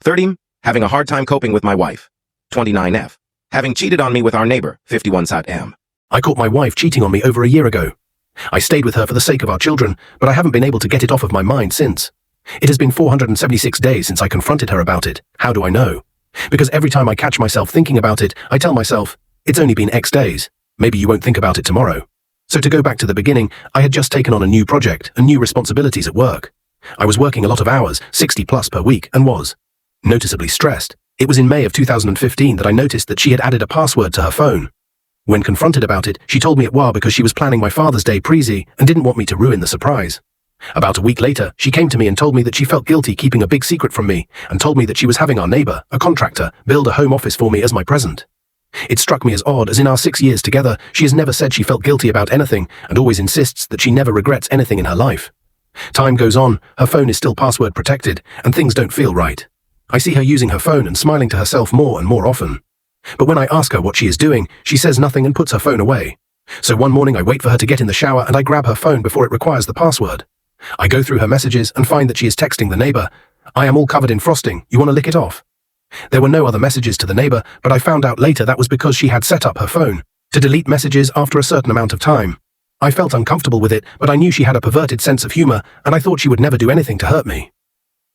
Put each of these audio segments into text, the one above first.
30. Having a hard time coping with my wife. 29F. Having cheated on me with our neighbor. 51M. I caught my wife cheating on me over a year ago. I stayed with her for the sake of our children, but I haven't been able to get it off of my mind since. It has been 476 days since I confronted her about it. How do I know? Because every time I catch myself thinking about it, I tell myself, it's only been X days. Maybe you won't think about it tomorrow. So to go back to the beginning, I had just taken on a new project and new responsibilities at work. I was working a lot of hours, 60 plus per week, and was noticeably stressed. It was in May of 2015 that I noticed that she had added a password to her phone. When confronted about it, she told me it was because she was planning my Father's Day prezi and didn't want me to ruin the surprise. About a week later, she came to me and told me that she felt guilty keeping a big secret from me and told me that she was having our neighbor, a contractor, build a home office for me as my present. It struck me as odd, as in our 6 years together, she has never said she felt guilty about anything and always insists that she never regrets anything in her life. Time goes on, her phone is still password protected, and things don't feel right. I see her using her phone and smiling to herself more and more often. But when I ask her what she is doing, she says nothing and puts her phone away. So one morning I wait for her to get in the shower and I grab her phone before it requires the password. I go through her messages and find that she is texting the neighbor, "I am all covered in frosting, you want to lick it off?" There were no other messages to the neighbor, but I found out later that was because she had set up her phone to delete messages after a certain amount of time. I felt uncomfortable with it, but I knew she had a perverted sense of humor, and I thought she would never do anything to hurt me.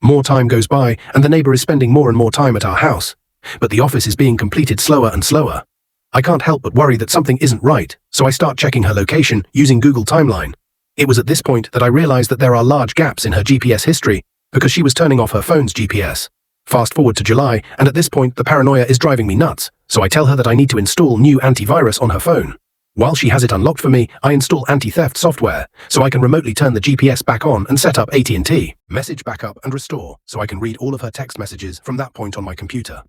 More time goes by, and the neighbor is spending more and more time at our house, but the office is being completed slower and slower. I can't help but worry that something isn't right, so I start checking her location using Google Timeline. It was at this point that I realized that there are large gaps in her GPS history because she was turning off her phone's GPS. Fast forward to July, and at this point the paranoia is driving me nuts, so I tell her that I need to install new antivirus on her phone. While she has it unlocked for me, I install anti-theft software, so I can remotely turn the GPS back on and set up AT&T message backup and restore, so I can read all of her text messages from that point on my computer.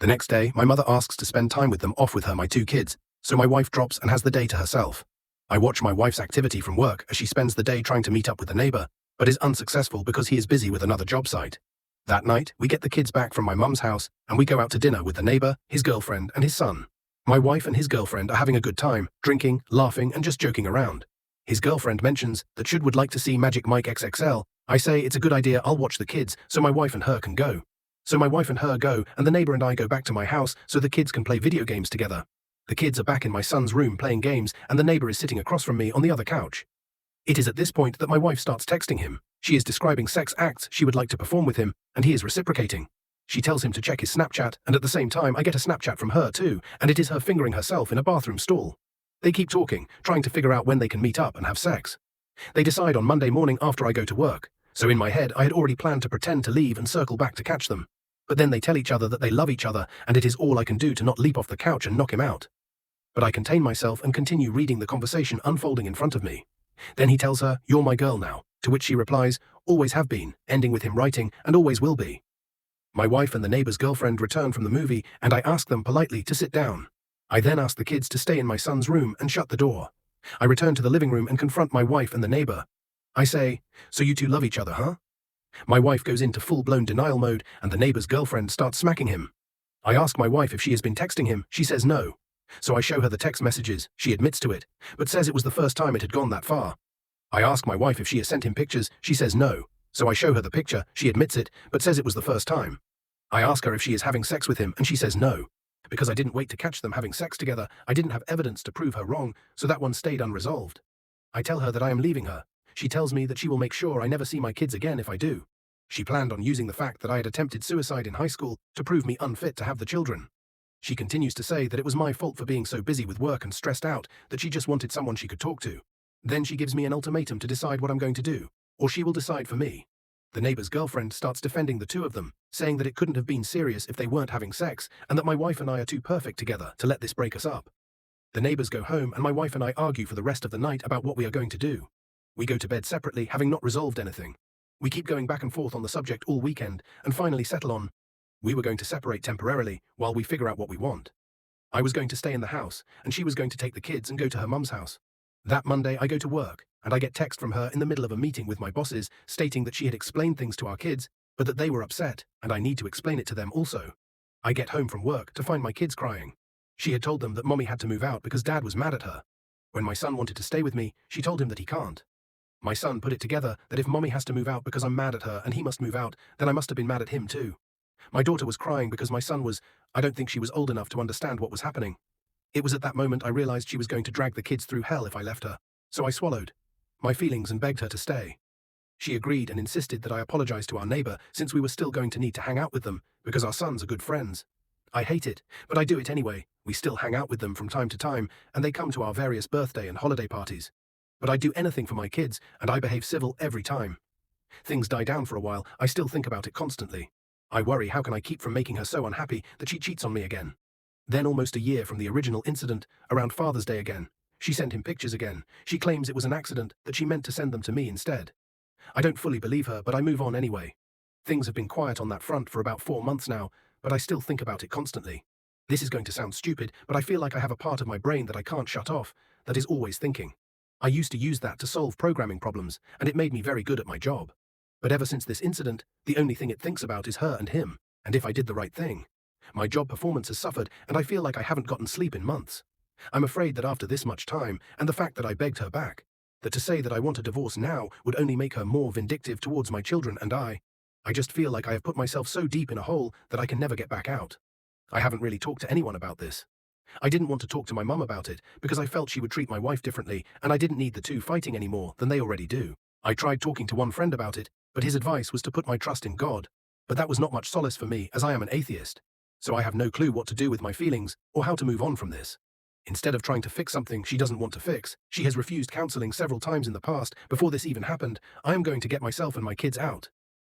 The next day, my mother asks to spend time with them off with my 2 kids, so my wife drops and has the day to herself. I watch my wife's activity from work as she spends the day trying to meet up with a neighbor, but is unsuccessful because he is busy with another job site. That night, we get the kids back from my mum's house, and we go out to dinner with the neighbor, his girlfriend, and his son. My wife and his girlfriend are having a good time, drinking, laughing, and just joking around. His girlfriend mentions that would like to see Magic Mike XXL. I say it's a good idea, I'll watch the kids, so my wife and her can go. So my wife and her go, and the neighbor and I go back to my house so the kids can play video games together. The kids are back in my son's room playing games, and the neighbor is sitting across from me on the other couch. It is at this point that my wife starts texting him. She is describing sex acts she would like to perform with him, and he is reciprocating. She tells him to check his Snapchat, and at the same time I get a Snapchat from her too, and it is her fingering herself in a bathroom stall. They keep talking, trying to figure out when they can meet up and have sex. They decide on Monday morning after I go to work, so in my head I had already planned to pretend to leave and circle back to catch them. But then they tell each other that they love each other, and it is all I can do to not leap off the couch and knock him out. But I contain myself and continue reading the conversation unfolding in front of me. Then he tells her, "You're my girl now," to which she replies, "Always have been," ending with him writing, "and always will be." My wife and the neighbor's girlfriend return from the movie, and I ask them politely to sit down. I then ask the kids to stay in my son's room and shut the door. I return to the living room and confront my wife and the neighbor. I say, "So you two love each other, huh?" My wife goes into full-blown denial mode, and the neighbor's girlfriend starts smacking him. I ask my wife if she has been texting him. She says no. So I show her the text messages. She admits to it, but says it was the first time it had gone that far. I ask my wife if she has sent him pictures. She says no. So I show her the picture. She admits it, but says it was the first time. I ask her if she is having sex with him, and she says no. Because I didn't wait to catch them having sex together, I didn't have evidence to prove her wrong, so that one stayed unresolved. I tell her that I am leaving her. She tells me that she will make sure I never see my kids again if I do. She planned on using the fact that I had attempted suicide in high school to prove me unfit to have the children. She continues to say that it was my fault for being so busy with work and stressed out that she just wanted someone she could talk to. Then she gives me an ultimatum to decide what I'm going to do, or she will decide for me. The neighbor's girlfriend starts defending the two of them, saying that it couldn't have been serious if they weren't having sex, and that my wife and I are too perfect together to let this break us up. The neighbors go home, and my wife and I argue for the rest of the night about what we are going to do. We go to bed separately, having not resolved anything. We keep going back and forth on the subject all weekend, and finally settle on, we were going to separate temporarily while we figure out what we want. I was going to stay in the house, and she was going to take the kids and go to her mum's house. That Monday, I go to work, and I get text from her in the middle of a meeting with my bosses stating that she had explained things to our kids, but that they were upset, and I need to explain it to them also. I get home from work to find my kids crying. She had told them that mommy had to move out because dad was mad at her. When my son wanted to stay with me, she told him that he can't. My son put it together that if mommy has to move out because I'm mad at her and he must move out, then I must have been mad at him too. My daughter was crying because my son was, I don't think she was old enough to understand what was happening. It was at that moment I realized she was going to drag the kids through hell if I left her, so I swallowed my feelings and begged her to stay. She agreed and insisted that I apologize to our neighbor since we were still going to need to hang out with them because our sons are good friends. I hate it, but I do it anyway. We still hang out with them from time to time, and they come to our various birthday and holiday parties. But I do anything for my kids, and I behave civil every time. Things die down for a while, I still think about it constantly. I worry how can I keep from making her so unhappy that she cheats on me again. Then almost a year from the original incident, around Father's Day again, she sent him pictures again. She claims it was an accident, that she meant to send them to me instead. I don't fully believe her, but I move on anyway. Things have been quiet on that front for about 4 months now, but I still think about it constantly. This is going to sound stupid, but I feel like I have a part of my brain that I can't shut off, that is always thinking. I used to use that to solve programming problems, and it made me very good at my job. But ever since this incident, the only thing it thinks about is her and him, and if I did the right thing. My job performance has suffered, and I feel like I haven't gotten sleep in months. I'm afraid that after this much time, and the fact that I begged her back, that to say that I want a divorce now would only make her more vindictive towards my children and I just feel like I have put myself so deep in a hole that I can never get back out. I haven't really talked to anyone about this. I didn't want to talk to my mum about it because I felt she would treat my wife differently and I didn't need the two fighting any more than they already do. I tried talking to one friend about it, but his advice was to put my trust in God. But that was not much solace for me as I am an atheist. So I have no clue what to do with my feelings or how to move on from this. Instead of trying to fix something she doesn't want to fix, she has refused counseling several times in the past. Before this even happened, I am going to get myself and my kids out.